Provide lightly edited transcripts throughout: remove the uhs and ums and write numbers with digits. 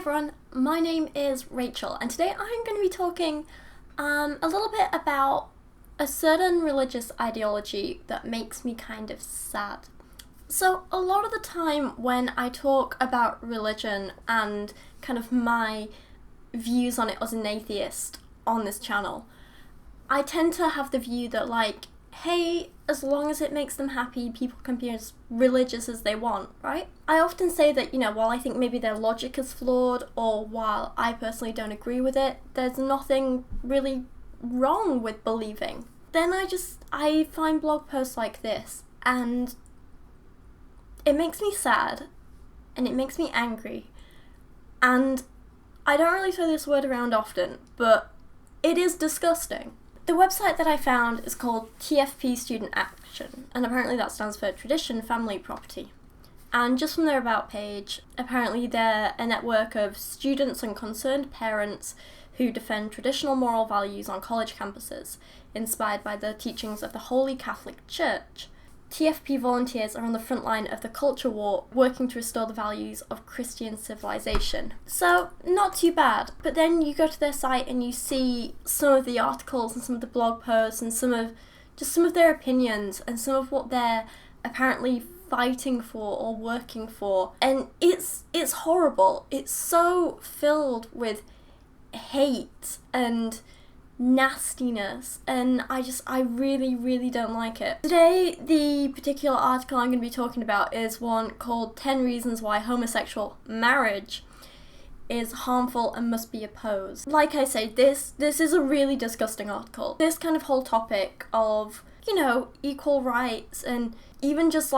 everyone, my name is Rachel and today I'm going to be talking a little bit about a certain religious ideology that makes me kind of sad. So a lot of the time when I talk about religion and kind of my views on it as an atheist on this channel, I tend to have the view that hey, as long as it makes them happy, people can be as religious as they want, right? I often say that, while I think maybe their logic is flawed, or while I personally don't agree with it, there's nothing really wrong with believing. Then I find blog posts like this, and it makes me sad, and it makes me angry, and I don't really throw this word around often, but it is disgusting. The website that I found is called TFP Student Action, and apparently that stands for Tradition, Family, Property. And just from their About page, apparently they're a network of students and concerned parents who defend traditional moral values on college campuses, inspired by the teachings of the Holy Catholic Church. TFP volunteers are on the front line of the culture war, working to restore the values of Christian civilization. So, not too bad. But then you go to their site and you see some of the articles and some of the blog posts and some of their opinions and some of what they're apparently fighting for or working for. And it's horrible. It's so filled with hate and nastiness, and I really don't like it. Today, the particular article I'm going to be talking about is one called 10 Reasons Why Homosexual Marriage is Harmful and Must Be Opposed. Like I say, this is a really disgusting article. This kind of whole topic of, equal rights and even just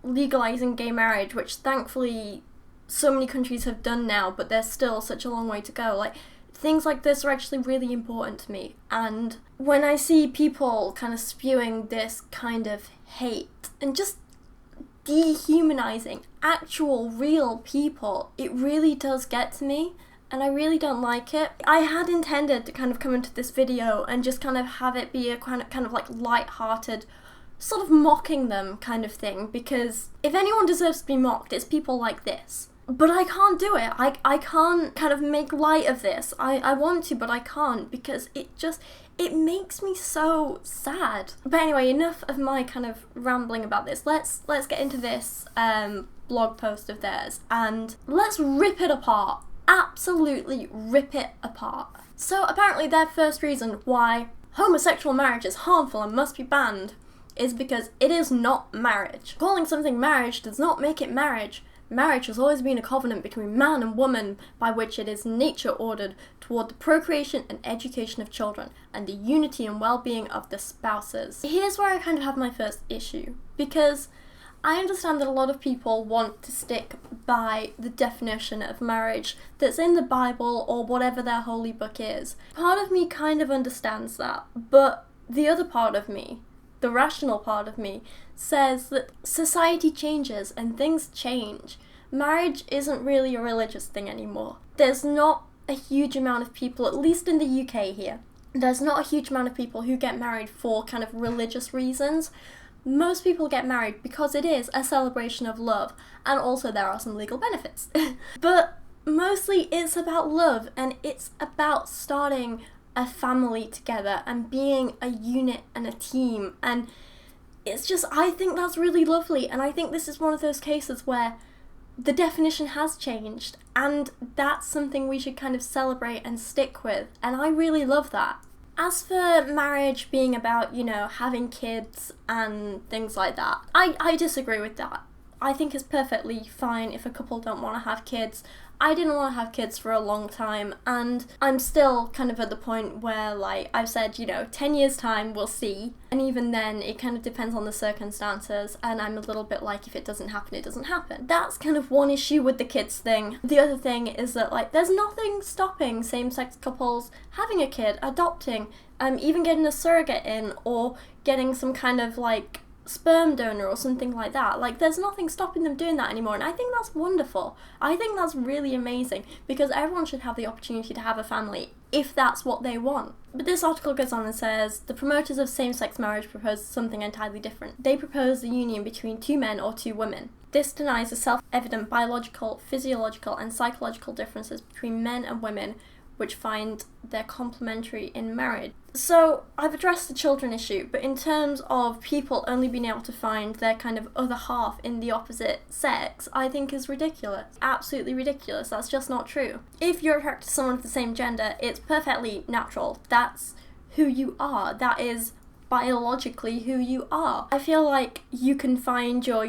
legalizing gay marriage, which thankfully so many countries have done now, but there's still such a long way to go. Things like this are actually really important to me, and when I see people kind of spewing this kind of hate and just dehumanizing actual real people, it really does get to me, and I really don't like it. I had intended to kind of come into this video and just kind of have it be a kind of light-hearted, sort of mocking them kind of thing, because if anyone deserves to be mocked, it's people like this. But I can't do it. I can't kind of make light of this. I want to, but I can't, because it makes me so sad. But anyway, enough of my kind of rambling about this. Let's get into this blog post of theirs, and let's rip it apart. Absolutely rip it apart. So apparently their first reason why homosexual marriage is harmful and must be banned is because it is not marriage. Calling something marriage does not make it marriage. Marriage has always been a covenant between man and woman by which it is nature ordered toward the procreation and education of children and the unity and well-being of the spouses. Here's where I kind of have my first issue, because I understand that a lot of people want to stick by the definition of marriage that's in the Bible or whatever their holy book is. Part of me kind of understands that, but the other part of me, the rational part of me, says that society changes and things change. Marriage isn't really a religious thing anymore. There's not a huge amount of people, at least in the UK here, there's not a huge amount of people who get married for kind of religious reasons. Most people get married because it is a celebration of love, and also there are some legal benefits. But mostly it's about love, and it's about starting a family together and being a unit and a team, and it's just, I think that's really lovely, and I think this is one of those cases where the definition has changed, and that's something we should kind of celebrate and stick with, and I really love that. As for marriage being about, having kids and things like that, I disagree with that. I think it's perfectly fine if a couple don't want to have kids. I didn't want to have kids for a long time, and I'm still kind of at the point where, I've said, 10 years time, we'll see. And even then, it kind of depends on the circumstances, and I'm a little bit if it doesn't happen, it doesn't happen. That's kind of one issue with the kids thing. The other thing is that, there's nothing stopping same-sex couples having a kid, adopting, even getting a surrogate in, or getting some kind of, sperm donor or something like that. Like, there's nothing stopping them doing that anymore, and I think that's wonderful. I think that's really amazing, because everyone should have the opportunity to have a family if that's what they want. But this article goes on and says, the promoters of same-sex marriage propose something entirely different. They propose the union between two men or two women. This denies the self-evident biological, physiological, and psychological differences between men and women, which find their complementary in marriage. So I've addressed the children issue, but in terms of people only being able to find their kind of other half in the opposite sex, I think is ridiculous. Absolutely ridiculous. That's just not true. If you're attracted to someone of the same gender, it's perfectly natural. That's who you are. That is biologically who you are. I feel like you can find your,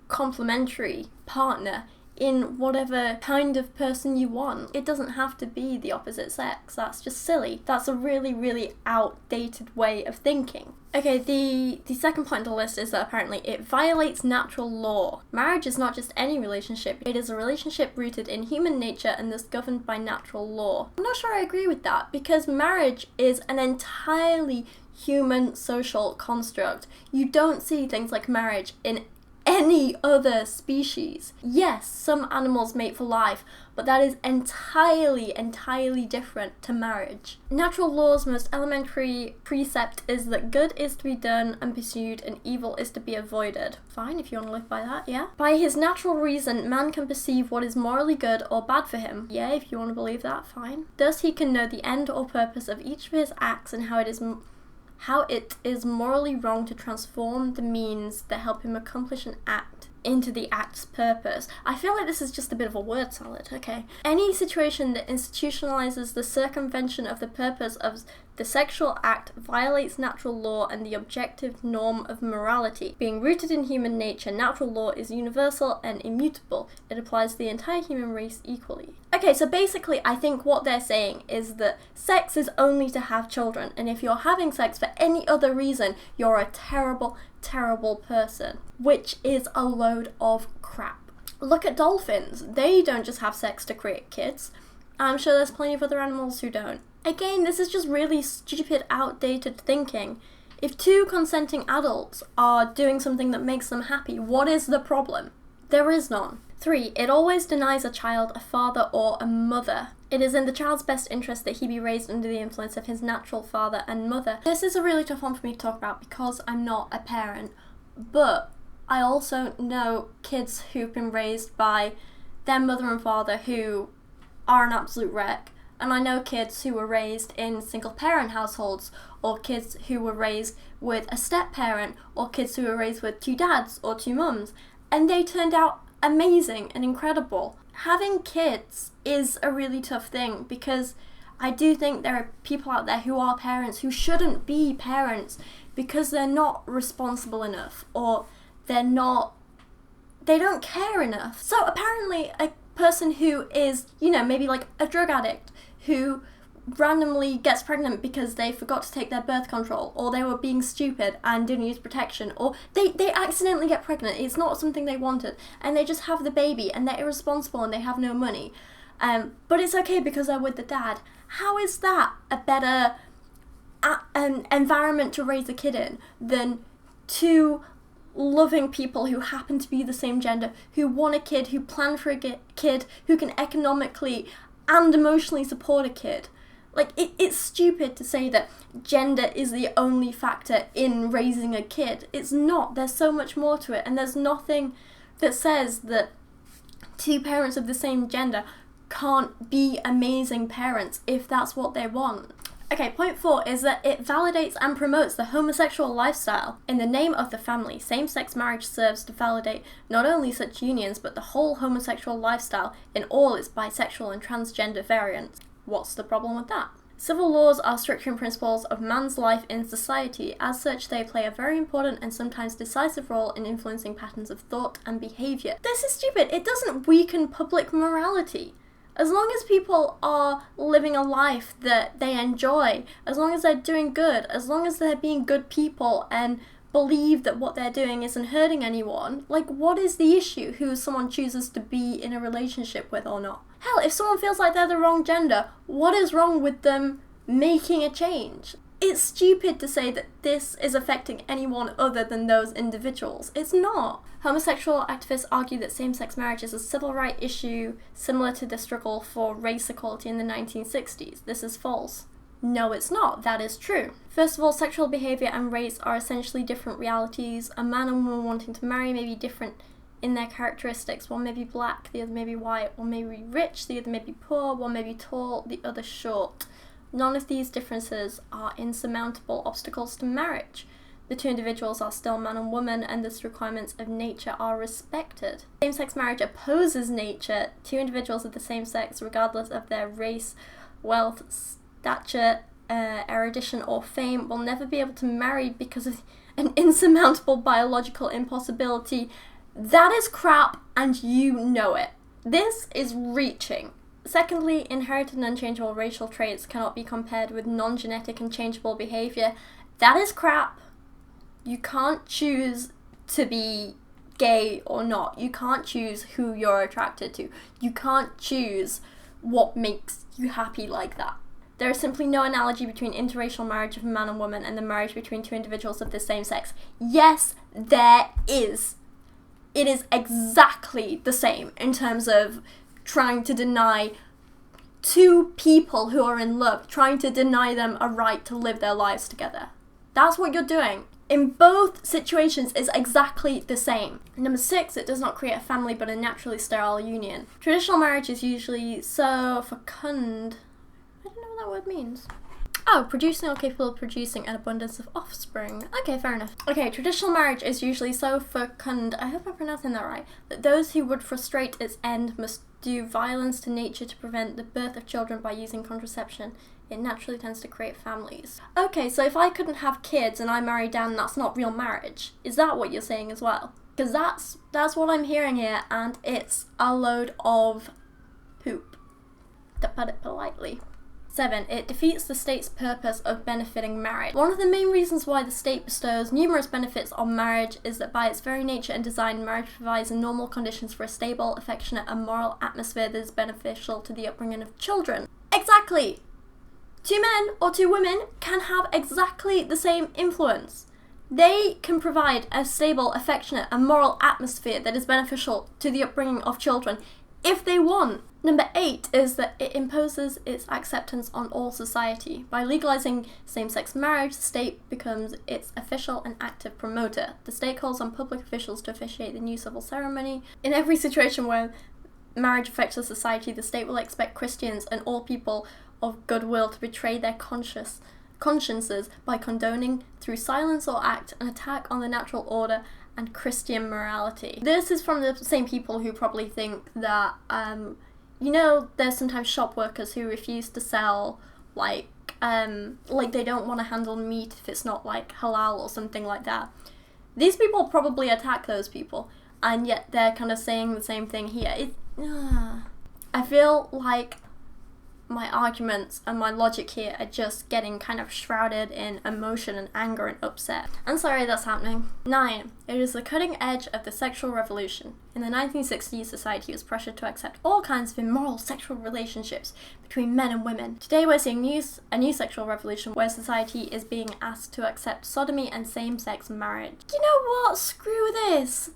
complementary partner in whatever kind of person you want. It doesn't have to be the opposite sex. That's just silly. That's a really, really outdated way of thinking. Okay, the second point on the list is that apparently it violates natural law. Marriage is not just any relationship, it is a relationship rooted in human nature and thus governed by natural law. I'm not sure I agree with that, because marriage is an entirely human social construct. You don't see things like marriage in any other species. Yes, some animals mate for life, but that is entirely different to marriage. Natural law's most elementary precept is that good is to be done and pursued and evil is to be avoided. Fine, if you want to live by that, yeah. By his natural reason, man can perceive what is morally good or bad for him. Yeah, if you want to believe that, fine. Thus he can know the end or purpose of each of his acts and how it is morally wrong to transform the means that help him accomplish an act into the act's purpose. I feel like this is just a bit of a word salad, okay? Any situation that institutionalizes the circumvention of the purpose of the sexual act violates natural law and the objective norm of morality. Being rooted in human nature, natural law is universal and immutable. It applies to the entire human race equally. Okay, so basically I think what they're saying is that sex is only to have children, and if you're having sex for any other reason, you're a terrible, terrible person, which is a load of crap. Look at dolphins. They don't just have sex to create kids. I'm sure there's plenty of other animals who don't. Again, this is just really stupid, outdated thinking. If two consenting adults are doing something that makes them happy, what is the problem? There is none. 3. It always denies a child a father or a mother. It is in the child's best interest that he be raised under the influence of his natural father and mother. This is a really tough one for me to talk about because I'm not a parent, but I also know kids who've been raised by their mother and father who are an absolute wreck. And I know kids who were raised in single-parent households, or kids who were raised with a step-parent, or kids who were raised with two dads or two mums, and they turned out amazing and incredible. Having kids is a really tough thing, because I do think there are people out there who are parents who shouldn't be parents because they're not responsible enough, or they don't care enough. So apparently a person who is, maybe like a drug addict who randomly gets pregnant because they forgot to take their birth control, or they were being stupid and didn't use protection, or they accidentally get pregnant, it's not something they wanted, and they just have the baby and they're irresponsible and they have no money. But it's okay because they're with the dad. How is that a better environment to raise a kid in than two loving people who happen to be the same gender, who want a kid, who plan for a kid, who can economically and emotionally support a kid? Like, it's stupid to say that gender is the only factor in raising a kid. It's not. There's so much more to it, and there's nothing that says that two parents of the same gender can't be amazing parents if that's what they want. Okay, point 4 is that it validates and promotes the homosexual lifestyle. In the name of the family, same-sex marriage serves to validate not only such unions, but the whole homosexual lifestyle in all its bisexual and transgender variants. What's the problem with that? Civil laws are structuring principles of man's life in society. As such, they play a very important and sometimes decisive role in influencing patterns of thought and behaviour. This is stupid. It doesn't weaken public morality. As long as people are living a life that they enjoy, as long as they're doing good, as long as they're being good people and believe that what they're doing isn't hurting anyone, like, what is the issue who someone chooses to be in a relationship with or not? Hell, if someone feels like they're the wrong gender, what is wrong with them making a change? It's stupid to say that this is affecting anyone other than those individuals. It's not. Homosexual activists argue that same-sex marriage is a civil rights issue similar to the struggle for race equality in the 1960s. This is false. No, it's not. That is true. First of all, sexual behaviour and race are essentially different realities. A man and woman wanting to marry may be different in their characteristics. One may be black, the other may be white. One may be rich, the other may be poor. One may be tall, the other short. None of these differences are insurmountable obstacles to marriage. The two individuals are still man and woman, and thus requirements of nature are respected. Same-sex marriage opposes nature. Two individuals of the same sex, regardless of their race, wealth, stature, erudition, or fame, will never be able to marry because of an insurmountable biological impossibility. That is crap, and you know it. This is reaching. Secondly, inherited and unchangeable racial traits cannot be compared with non-genetic and changeable behaviour. That is crap. You can't choose to be gay or not. You can't choose who you're attracted to. You can't choose what makes you happy like that. There is simply no analogy between interracial marriage of a man and woman and the marriage between two individuals of the same sex. Yes, there is. It is exactly the same in terms of trying to deny two people who are in love, trying to deny them a right to live their lives together. That's what you're doing. In both situations is exactly the same. Number 6, it does not create a family but a naturally sterile union. Traditional marriage is usually so fecund. I don't know what that word means. Oh, producing or capable of producing an abundance of offspring. Okay, fair enough. Okay, traditional marriage is usually so fecund, I hope I'm pronouncing that right, that those who would frustrate its end must do violence to nature to prevent the birth of children by using contraception. It naturally tends to create families. Okay, so if I couldn't have kids and I marry Dan, that's not real marriage. Is that what you're saying as well? Because that's what I'm hearing here, and it's a load of poop, to put it politely. 7. It defeats the state's purpose of benefiting marriage. One of the main reasons why the state bestows numerous benefits on marriage is that by its very nature and design, marriage provides the normal conditions for a stable, affectionate, and moral atmosphere that is beneficial to the upbringing of children. Exactly! 2 men or 2 women can have exactly the same influence. They can provide a stable, affectionate, and moral atmosphere that is beneficial to the upbringing of children if they want. Number 8 is that it imposes its acceptance on all society. By legalizing same-sex marriage, the state becomes its official and active promoter. The state calls on public officials to officiate the new civil ceremony. In every situation where marriage affects a society, the state will expect Christians and all people of goodwill to betray their consciences by condoning, through silence or act, an attack on the natural order and Christian morality. This is from the same people who probably think that, there's sometimes shop workers who refuse to sell, like they don't want to handle meat if it's not, like, halal or something like that. These people probably attack those people, and yet they're kind of saying the same thing here. I feel like my arguments and my logic here are just getting kind of shrouded in emotion and anger and upset. I'm sorry that's happening. 9. It is the cutting edge of the sexual revolution. In the 1960s, society was pressured to accept all kinds of immoral sexual relationships between men and women. Today we're seeing a new sexual revolution where society is being asked to accept sodomy and same-sex marriage. You know what? Screw this.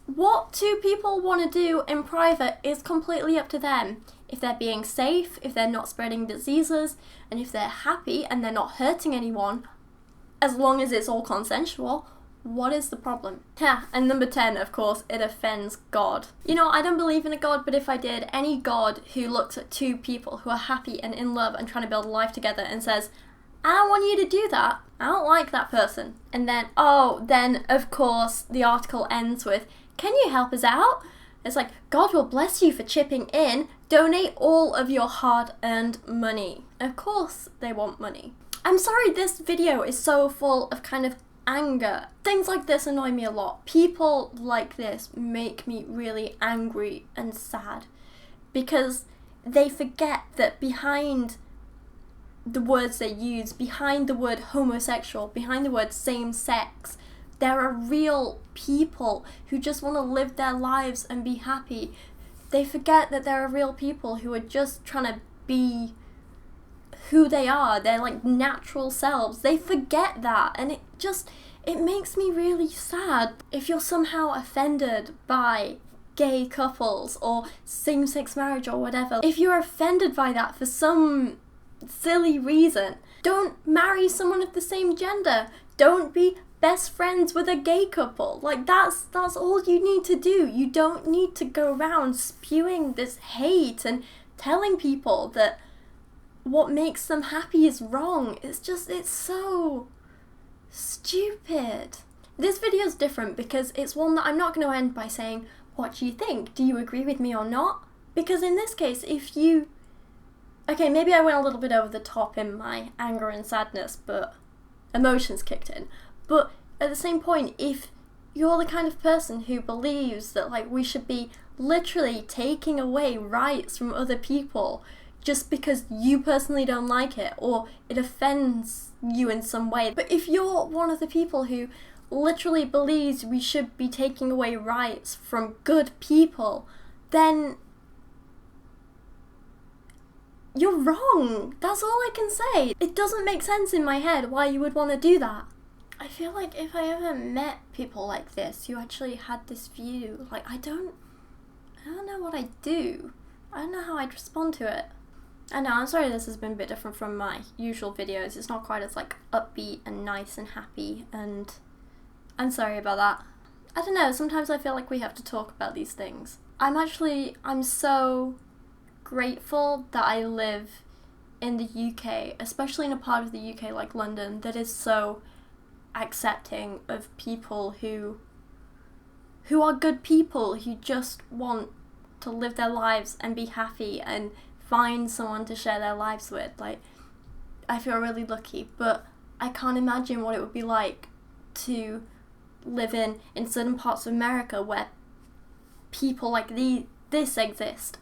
What 2 people want to do in private is completely up to them. If they're being safe, if they're not spreading diseases, and if they're happy and they're not hurting anyone, as long as it's all consensual, what is the problem? Yeah, and number 10, of course, it offends God. I don't believe in a God, but if I did, any God who looks at 2 people who are happy and in love and trying to build a life together and says, I don't want you to do that, I don't like that person. And then, of course, the article ends with, can you help us out? It's like, God will bless you for chipping in. Donate all of your hard-earned money. Of course they want money. I'm sorry this video is so full of kind of anger. Things like this annoy me a lot. People like this make me really angry and sad because they forget that behind the words they use, behind the word homosexual, behind the word same-sex, there are real people who just want to live their lives and be happy. They forget that there are real people who are just trying to be who they are, their like natural selves. They forget that, and it makes me really sad. If you're somehow offended by gay couples or same-sex marriage or whatever, if you're offended by that for some silly reason, don't marry someone of the same gender. Don't be best friends with a gay couple. Like, that's all you need to do. You don't need to go around spewing this hate and telling people that what makes them happy is wrong. It's so stupid. This video is different because it's one that I'm not going to end by saying, what do you think? Do you agree with me or not? Because in this case, okay, maybe I went a little bit over the top in my anger and sadness, but emotions kicked in. But at the same point, if you're the kind of person who believes that like we should be literally taking away rights from other people just because you personally don't like it or it offends you in some way, but if you're one of the people who literally believes we should be taking away rights from good people, then you're wrong. That's all I can say. It doesn't make sense in my head why you would want to do that. I feel like if I ever met people like this who actually had this view, like I don't know what I'd do. I don't know how I'd respond to it. I know, I'm sorry this has been a bit different from my usual videos. It's not quite as like upbeat and nice and happy, and I'm sorry about that. I don't know, sometimes I feel like we have to talk about these things. I'm so grateful that I live in the UK, especially in a part of the UK like London, that is so accepting of people who are good people, who just want to live their lives and be happy and find someone to share their lives with. Like, I feel really lucky, but I can't imagine what it would be like to live in certain parts of America where people like this exist,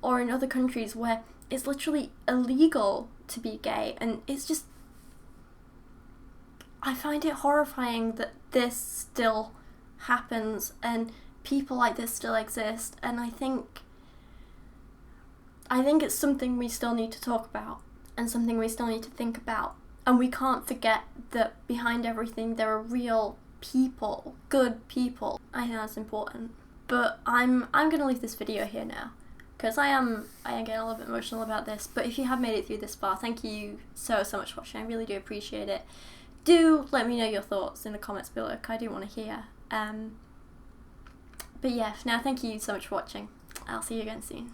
or in other countries where it's literally illegal to be gay, and it's just, I find it horrifying that this still happens and people like this still exist, and I think it's something we still need to talk about and something we still need to think about, and we can't forget that behind everything there are real people, good people. I think that's important. But I'm gonna leave this video here now because I am getting a little bit emotional about this. But if you have made it through this far, thank you so much for watching. I really do appreciate it. Do let me know your thoughts in the comments below, because I do want to hear. But yeah, for now, thank you so much for watching. I'll see you again soon.